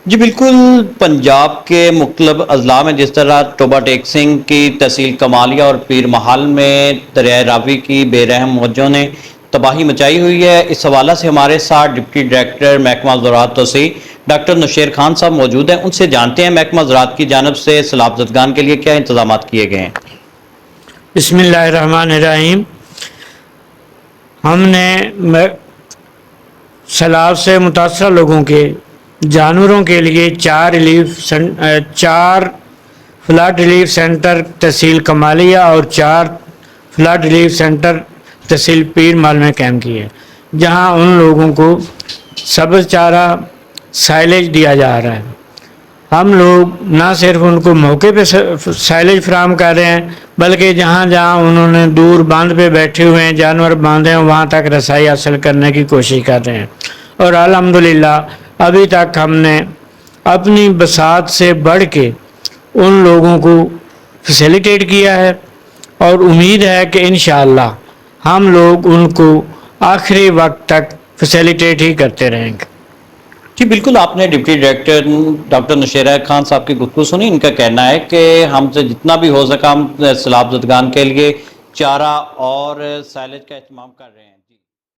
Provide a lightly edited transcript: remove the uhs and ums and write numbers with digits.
جی بالکل، پنجاب کے مختلف اضلاع میں جس طرح ٹوبا ٹیک سنگھ کی تحصیل کمالیہ اور پیر محال میں دریائے راوی کی بے رحم موجوں نے تباہی مچائی ہوئی ہے۔ اس حوالہ سے ہمارے ساتھ ڈپٹی ڈائریکٹر محکمہ زراعت توسیع ڈاکٹر نشیر خان صاحب موجود ہیں، ان سے جانتے ہیں محکمہ زراعت کی جانب سے سیلاب زدگان کے لیے کیا انتظامات کیے گئے ہیں۔ بسم اللہ الرحمن الرحیم۔ ہم نے سیلاب سے متاثرہ لوگوں کے جانوروں کے لیے چار فلڈ ریلیف سینٹر تحصیل کمالیہ اور 4 فلڈ ریلیف سینٹر تحصیل پیر محال میں قائم کیے، جہاں ان لوگوں کو سبز چارہ سائلیج دیا جا رہا ہے۔ ہم لوگ نہ صرف ان کو موقع پہ سائلیج فراہم کر رہے ہیں، بلکہ جہاں جہاں انہوں نے دور باندھ پہ بیٹھے ہوئے ہیں، جانور باندھے ہیں، وہاں تک رسائی حاصل کرنے کی کوشش کر رہے ہیں۔ اور الحمدللہ ابھی تک ہم نے اپنی بساط سے بڑھ کے ان لوگوں کو فیسیلیٹیٹ کیا ہے، اور امید ہے کہ انشاءاللہ ہم لوگ ان کو آخری وقت تک فیسیلیٹیٹ ہی کرتے رہیں گے۔ جی بالکل، آپ نے ڈپٹی ڈائریکٹر ڈاکٹر نشیر خان صاحب کی گفتگو سنی۔ ان کا کہنا ہے کہ ہم سے جتنا بھی ہو سکا ہم سیلاب زدگان کے لیے چارہ اور سائلیج کا اہتمام کر رہے ہیں۔